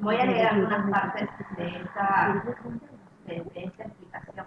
Voy a leer algunas partes de esta explicación.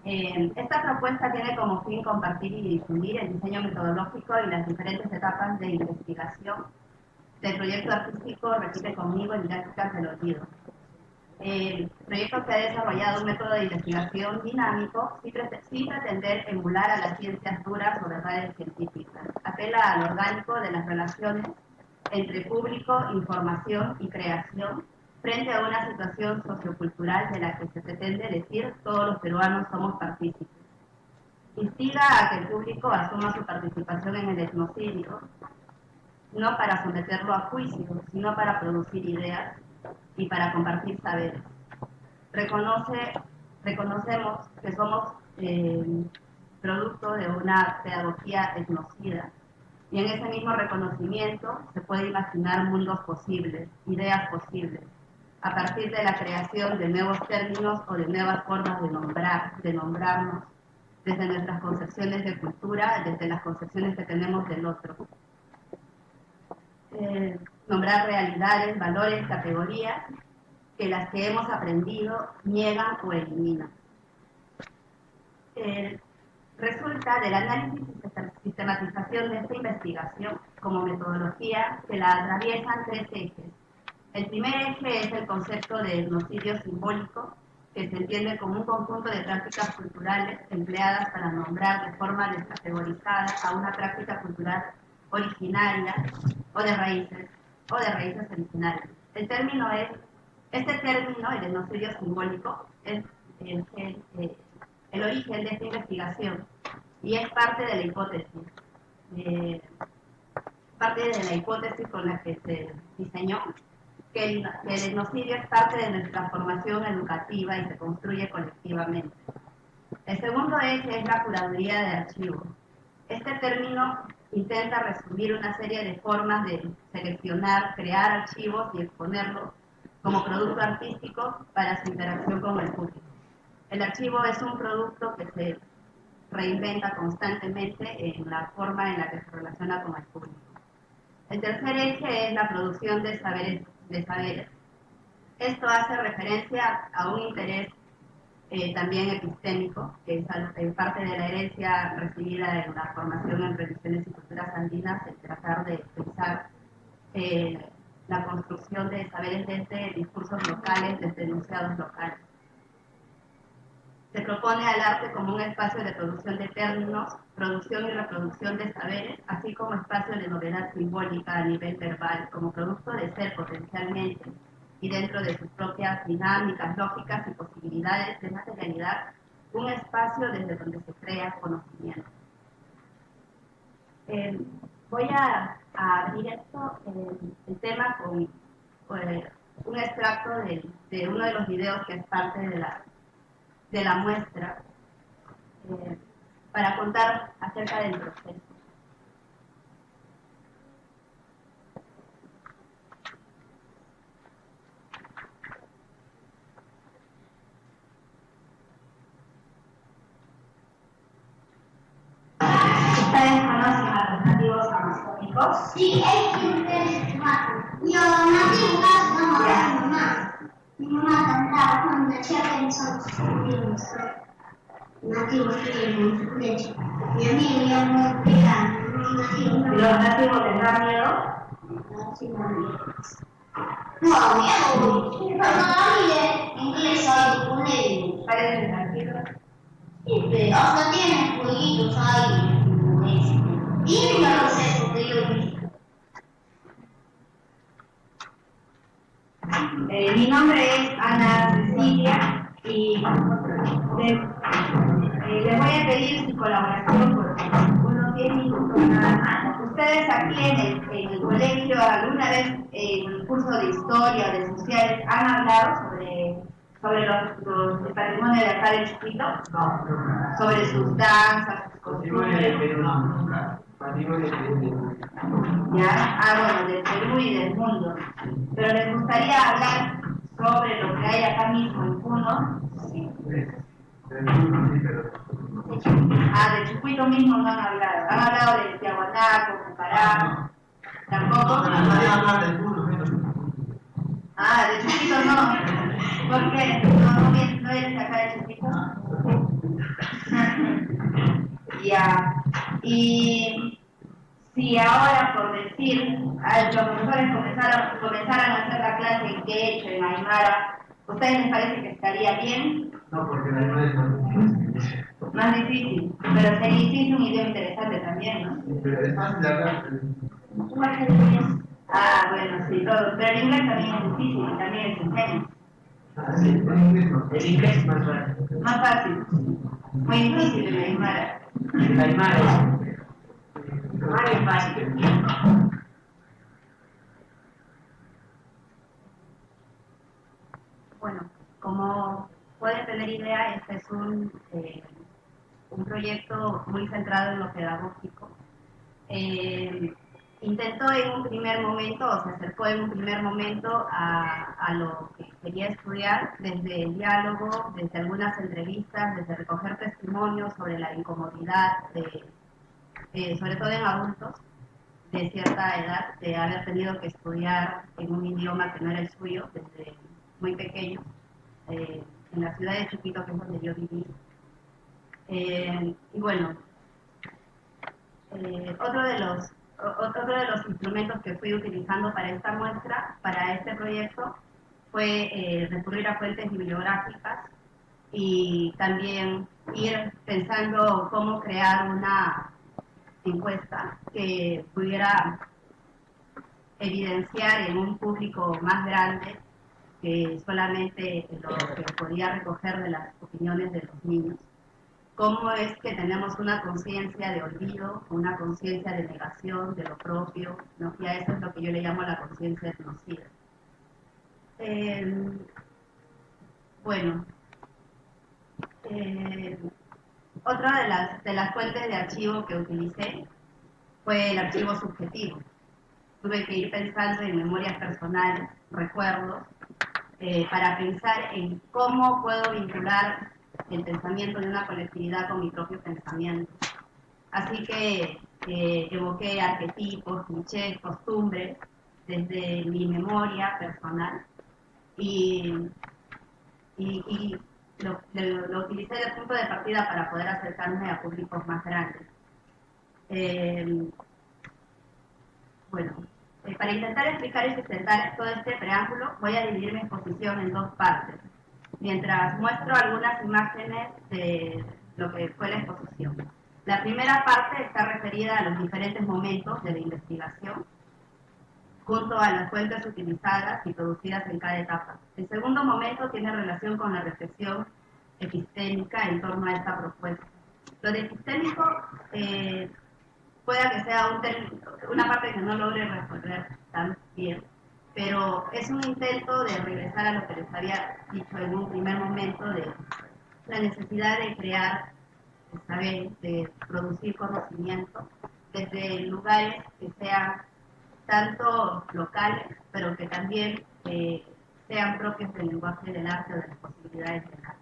Esta propuesta tiene como fin compartir y difundir el diseño metodológico y las diferentes etapas de investigación del proyecto artístico Repite conmigo en didácticas del olvido. El proyecto que ha desarrollado un método de investigación dinámico sin pretender emular a las ciencias duras o verdades científicas. Apela al orgánico de las relaciones entre público, información y creación frente a una situación sociocultural de la que se pretende decir todos los peruanos somos partícipes. Instiga a que el público asuma su participación en el etnocidio, no para someterlo a juicio, sino para producir ideas y para compartir saberes. Reconocemos que somos producto de una pedagogía etnocida, y en ese mismo reconocimiento se puede imaginar mundos posibles, ideas posibles, a partir de la creación de nuevos términos o de nuevas formas de nombrarnos, desde nuestras concepciones de cultura, desde las concepciones que tenemos del otro. Nombrar realidades, valores, categorías que las que hemos aprendido niegan o eliminan. Resulta del análisis y sistematización de esta investigación como metodología que la atraviesan tres ejes. El primer eje es el concepto de etnocidio simbólico, que se entiende como un conjunto de prácticas culturales empleadas para nombrar de forma descategorizada a una práctica cultural originaria o de raíces originarias. Este término, el etnocidio simbólico, es el origen de esta investigación y es parte de la hipótesis con la que se diseñó, que el etnocidio es parte de nuestra formación educativa y se construye colectivamente. El segundo eje es la curaduría de archivos. Este término intenta resumir una serie de formas de seleccionar, crear archivos y exponerlos como producto artístico para su interacción con el público. El archivo es un producto que se reinventa constantemente en la forma en la que se relaciona con el público. El tercer eje es la producción de saberes. Esto hace referencia a un interés también epistémico, que es parte de la herencia recibida en la formación en religiones y culturas andinas, el tratar de pensar la construcción de saberes desde discursos locales, desde enunciados locales. Se propone al arte como un espacio de producción de términos, producción y reproducción de saberes, así como espacio de novedad simbólica a nivel verbal, como producto de ser potencialmente y dentro de sus propias dinámicas, lógicas y posibilidades de materialidad, un espacio desde donde se crea conocimiento. Voy a abrir el tema con un extracto de uno de los videos que es parte de la muestra, para contar acerca del proceso. ¿Ustedes conocen a los nativos amazónicos? Sí, es que ustedes matan. Y a los nativos no hacen más. Mi mamá cantaba cuando decía que nosotros nativos tienen su leche. Y a mí me muy pegado. ¿Los nativos les da miedo? No, miedo. Pero a mí en inglés hay un ellos. ¿Parecen tranquilos? Sí, pero hasta tienen jueguitos ahí. Y no lo sé porque yo he visto. Mi nombre es Ana Cecilia y les voy a pedir su colaboración por unos 10 minutos nada más. Ustedes aquí en el colegio, alguna vez en el curso de historia, de sociales, han hablado sobre el patrimonio de acá de Chiquito, sobre sus danzas, sus costumbres. Ya, bueno, del Perú y del mundo. Pero les gustaría hablar sobre lo que hay acá mismo en Puno. Sí. De Chucuito mismo no han hablado. Han hablado de Tiahuanaco, Cucará. Tampoco. ¿Por qué? ¿No eres acá de Chupito? Ya. Y si ahora, por decir, los profesores comenzaran a hacer la clase en quechua, en aymara, ¿ustedes les parece que estaría bien? No, porque el aymara es más difícil. Más difícil, pero sería un idioma interesante también, ¿no? Pero es fácil de hablar. Ah, bueno, sí, todo. Pero el inglés también es difícil y también es enseña. Ah, sí, el inglés no. El inglés es más fácil. Más fácil. Muy difícil el aymara. El aymara es fácil. Bueno, como pueden tener idea, este es un proyecto muy centrado en lo pedagógico. Intentó en un primer momento, o se acercó en un primer momento a lo que quería estudiar desde el diálogo, desde algunas entrevistas, desde recoger testimonios sobre la incomodidad, sobre todo en adultos de cierta edad, de haber tenido que estudiar en un idioma que no era el suyo desde muy pequeño, en la ciudad de Chupito, que es donde yo viví. Y bueno, otro de los instrumentos que fui utilizando para esta muestra, para este proyecto, fue recurrir a fuentes bibliográficas y también ir pensando cómo crear una encuesta que pudiera evidenciar en un público más grande que solamente lo que podía recoger de las opiniones de los niños. Cómo es que tenemos una conciencia de olvido, una conciencia de negación de lo propio, ¿no? Y a eso es lo que yo le llamo la conciencia etnocida. Bueno, otra de las fuentes de archivo que utilicé fue el archivo subjetivo. Tuve que ir pensando en memorias personales, recuerdos, para pensar en cómo puedo vincular el pensamiento de una colectividad con mi propio pensamiento. Así que evoqué arquetipos, clichés, costumbres desde mi memoria personal y lo utilicé de punto de partida para poder acercarme a públicos más grandes. Bueno, para intentar explicar y sustentar todo este preámbulo, voy a dividir mi exposición en dos partes, mientras muestro algunas imágenes de lo que fue la exposición. La primera parte está referida a los diferentes momentos de la investigación, junto a las fuentes utilizadas y producidas en cada etapa. El segundo momento tiene relación con la reflexión epistémica en torno a esta propuesta. Lo de epistémico pueda que sea una parte que no logre resolver tan bien, pero es un intento de regresar a lo que les había dicho en un primer momento, de la necesidad de crear saber, de producir conocimiento desde lugares que sean tanto locales, pero que también sean propios del lenguaje del arte o de las posibilidades del arte.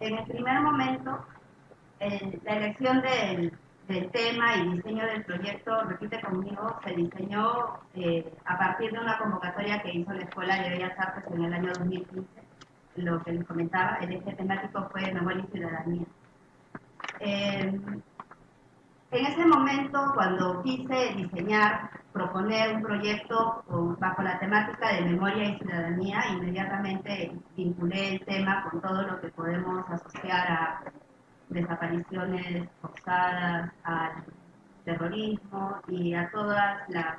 En el primer momento, la elección del tema y diseño del proyecto, repite conmigo, se diseñó a partir de una convocatoria que hizo la Escuela de Bellas Artes en el año 2015. Lo que les comentaba, el eje temático fue Memoria y Ciudadanía. En ese momento, cuando quise diseñar, proponer un proyecto bajo la temática de memoria y ciudadanía, inmediatamente vinculé el tema con todo lo que podemos asociar a desapariciones forzadas, al terrorismo y a todas las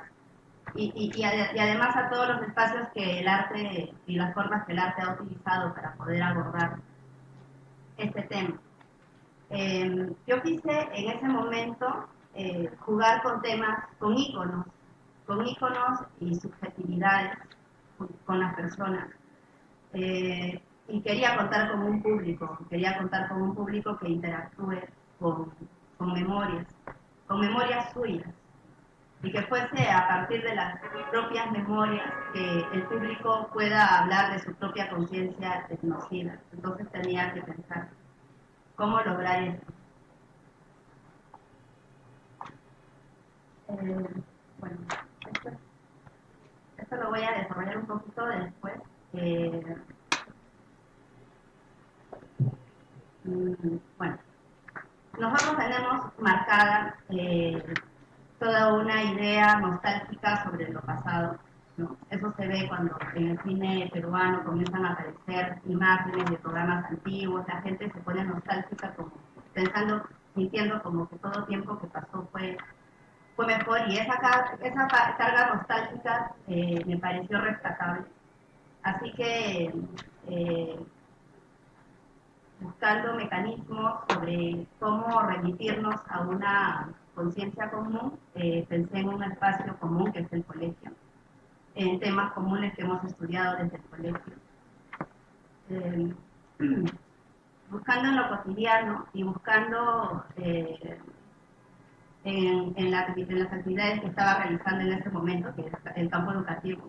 y además a todos los espacios que el arte y las formas que el arte ha utilizado para poder abordar este tema. Yo quise en ese momento jugar con temas, con íconos y subjetividades con las personas. Y quería contar con un público que interactúe con memorias suyas. y que fuese a partir de las propias memorias que el público pueda hablar de su propia conciencia etnocida. Entonces tenía que pensar cómo lograr esto. Bueno, esto lo voy a desarrollar un poquito después. Bueno, nosotros tenemos marcada toda una idea nostálgica sobre lo pasado, ¿no? Eso se ve cuando en el cine peruano comienzan a aparecer imágenes de programas antiguos, la gente se pone nostálgica como pensando, sintiendo como que todo tiempo que pasó fue mejor, y esa carga nostálgica me pareció rescatable. Así que buscando mecanismos sobre cómo remitirnos a una conciencia común, pensé en un espacio común que es el colegio, en temas comunes que hemos estudiado desde el colegio. Buscando en lo cotidiano y buscando en las actividades que estaba realizando en ese momento, que es el campo educativo,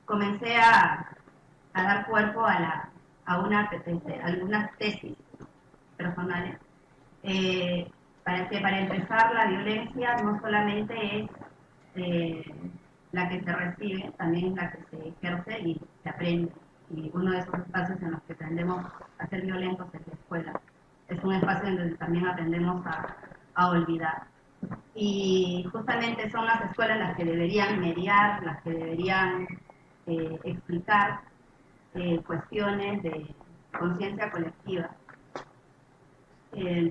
comencé a dar cuerpo a algunas tesis personales, para empezar la violencia no solamente es la que se recibe, también es la que se ejerce y se aprende, y uno de esos espacios en los que aprendemos a ser violentos es la escuela. Es un espacio en donde también aprendemos a olvidar. Y justamente son las escuelas las que deberían mediar, las que deberían explicar cuestiones de conciencia colectiva.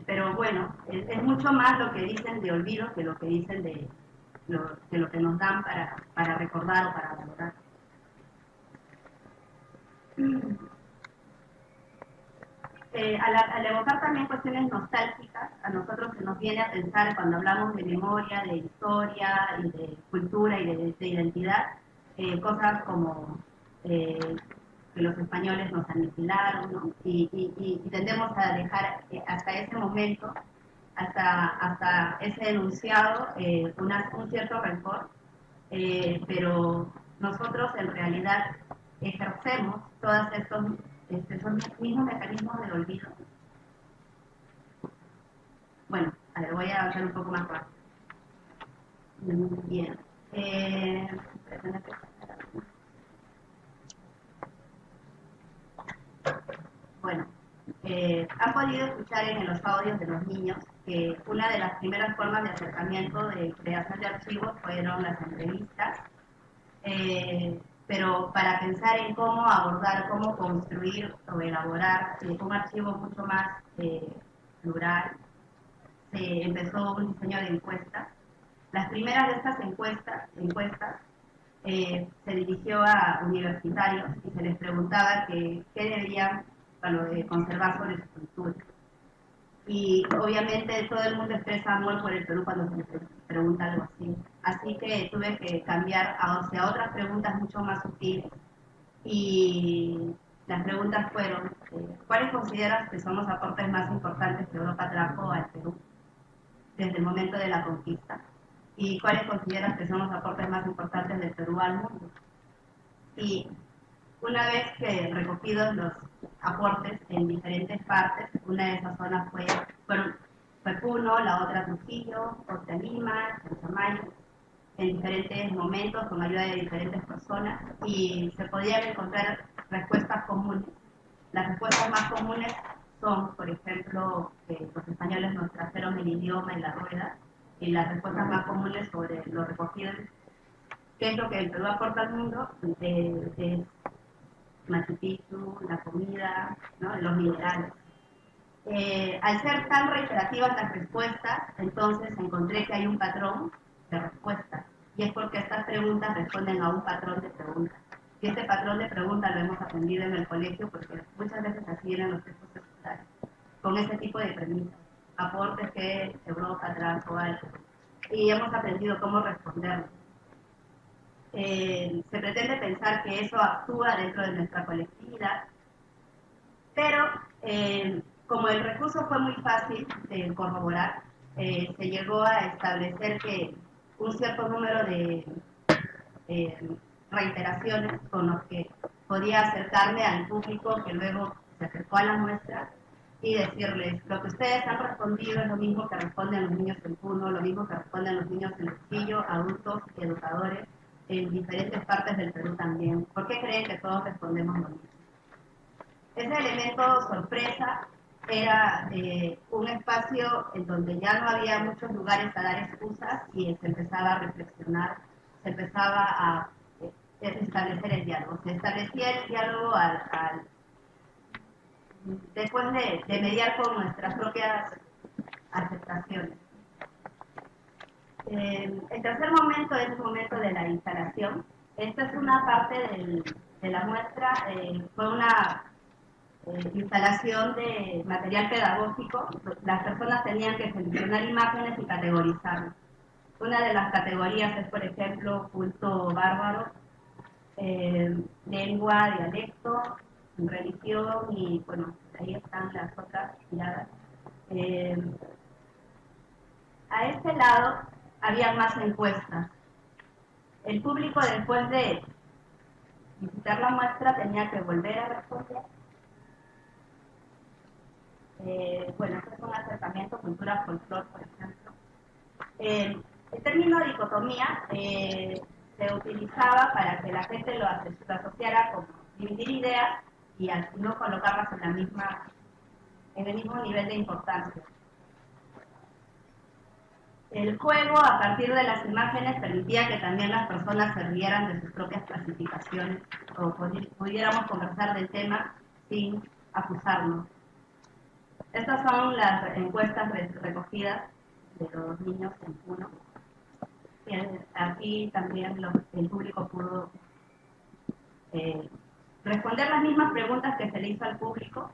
Pero bueno, es mucho más lo que dicen de olvido que lo que dicen de lo que nos dan para recordar o para valorar. Al evocar también cuestiones nostálgicas, a nosotros se nos viene a pensar cuando hablamos de memoria, de historia y de cultura y de identidad, cosas como que los españoles nos aniquilaron, ¿no? Y tendemos a dejar hasta ese momento, hasta ese enunciado, un cierto rencor, pero nosotros en realidad ejercemos todos esos mismos mecanismos de olvido. Bueno, a ver, voy a avanzar un poco más rápido. Bien. Bueno, han podido escuchar en los audios de los niños que una de las primeras formas de acercamiento de creación de archivos fueron las entrevistas, pero para pensar en cómo abordar, cómo construir o elaborar un archivo mucho más plural, se empezó un diseño de encuestas. Las primeras de estas encuestas se dirigió a universitarios y se les preguntaba qué deberían conservar sobre su cultura. Y obviamente todo el mundo expresa amor por el Perú cuando se les pregunta algo así. Así que tuve que cambiar hacia otras preguntas mucho más sutiles. Y las preguntas fueron, ¿cuáles consideras que son los aportes más importantes que Europa trajo al Perú desde el momento de la conquista? ¿Y cuáles consideras que son los aportes más importantes del Perú al mundo? Y una vez que recogidos los aportes en diferentes partes, una de esas zonas fue Puno, la otra Trujillo, otra Lima, Chanchamayo, en diferentes momentos con ayuda de diferentes personas, y se podían encontrar respuestas comunes. Las respuestas más comunes son, por ejemplo, que los españoles nos trajeron el idioma en la rueda, y las respuestas más comunes sobre lo recogido, qué es lo que el Perú aporta al mundo, es Machu Picchu, la comida, ¿no? Los minerales. Al ser tan reiterativas las respuestas, entonces encontré que hay un patrón de respuestas, y es porque estas preguntas responden a un patrón de preguntas. Y este patrón de preguntas lo hemos aprendido en el colegio porque muchas veces así vienen los textos escolares, con ese tipo de premisas, aportes que Europa trajo algo, y hemos aprendido cómo responderlo. Se pretende pensar que eso actúa dentro de nuestra colectividad, pero como el recurso fue muy fácil de corroborar, se llegó a establecer que un cierto número de reiteraciones con los que podía acercarme al público que luego se acercó a la muestra y decirles, lo que ustedes han respondido es lo mismo que responden los niños en Puno, lo mismo que responden los niños en Trujillo, adultos y educadores en diferentes partes del Perú también. ¿Por qué creen que todos respondemos lo mismo? Ese elemento sorpresa era un espacio en donde ya no había muchos lugares a dar excusas y se empezaba a reflexionar, se empezaba a establecer el diálogo. Se establecía el diálogo después de mediar con nuestras propias aceptaciones. El tercer momento es el momento de la instalación. Esta es una parte de la muestra, fue una instalación de material pedagógico. Las personas tenían que seleccionar imágenes y categorizarlas. Una de las categorías es, por ejemplo, culto bárbaro, lengua, dialecto, religión y, bueno, ahí están las otras miradas. A este lado había más encuestas. El público, después de visitar la muestra, tenía que volver a responder. Bueno, este es un acercamiento cultura folclor, por ejemplo. El término dicotomía se utilizaba para que la gente lo asociara como dividir ideas y así no colocarlas en el mismo nivel de importancia. El juego, a partir de las imágenes, permitía que también las personas se rieran de sus propias clasificaciones o pudiéramos conversar del tema sin acusarnos. Estas son las encuestas recogidas de los niños en Puno. Aquí también el público pudo responder las mismas preguntas que se le hizo al público,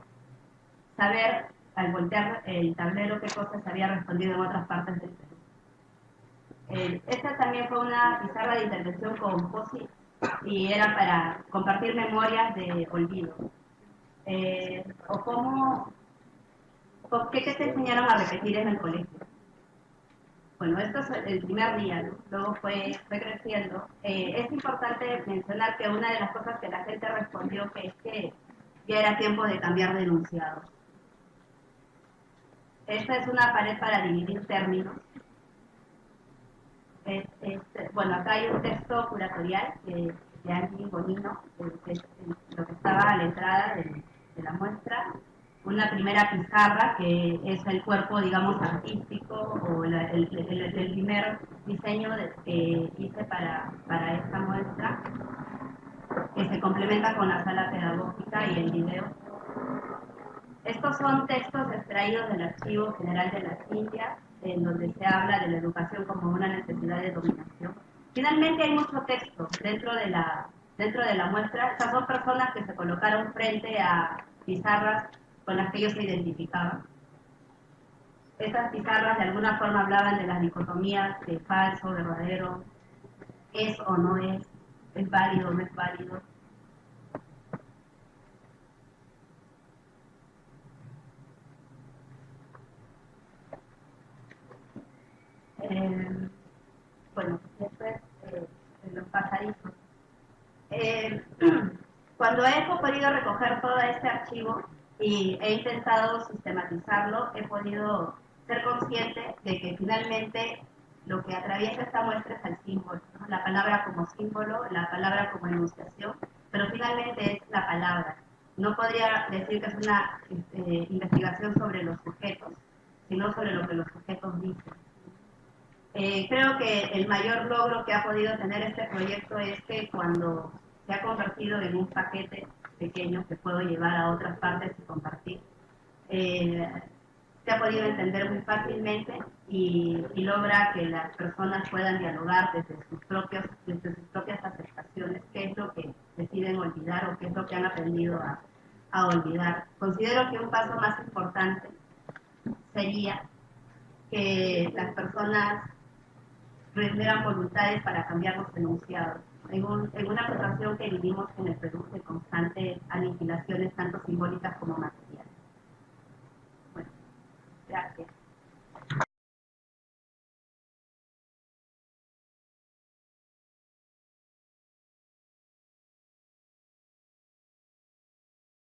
saber al voltear el tablero qué cosas se había respondido en otras partes del Perú. Esta también fue una pizarra de intervención con POSI y era para compartir memorias de olvido. ¿Qué te enseñaron a repetir en el colegio? Bueno, esto es el primer día, ¿no? Luego fue creciendo. Es importante mencionar que una de las cosas que la gente respondió que es que ya era tiempo de cambiar de enunciado. Esta es una pared para dividir términos. Bueno, acá hay un texto curatorial de Angie Bonino, que es lo que estaba a la entrada de la muestra. Una primera pizarra, que es el cuerpo, digamos, artístico, o el primer diseño que hice para esta muestra, que se complementa con la sala pedagógica y el video. Estos son textos extraídos del Archivo General de las Indias, en donde se habla de la educación como una necesidad de dominación. Finalmente hay mucho texto dentro de la muestra. Estas dos personas que se colocaron frente a pizarras con las que ellos se identificaban. Estas pizarras de alguna forma hablaban de las dicotomías de falso, verdadero, es o no es válido o no es válido. Bueno, después los pasadizos. Cuando he podido recoger todo este archivo y he intentado sistematizarlo, he podido ser consciente de que finalmente lo que atraviesa esta muestra es el símbolo, ¿no? La palabra como símbolo, la palabra como enunciación, pero finalmente es la palabra. No podría decir que es una investigación sobre los sujetos, sino sobre lo que los sujetos dicen. Creo que el mayor logro que ha podido tener este proyecto es que cuando se ha convertido en un paquete pequeño que puedo llevar a otras partes y compartir, se ha podido entender muy fácilmente y logra que las personas puedan dialogar desde sus propias aceptaciones, qué es lo que deciden olvidar o qué es lo que han aprendido a olvidar. Considero que un paso más importante sería que las personas rindieran voluntades para cambiar los enunciados. En una situación que vivimos en el Perú de constantes aniquilaciones, tanto simbólicas como materiales. Bueno, gracias.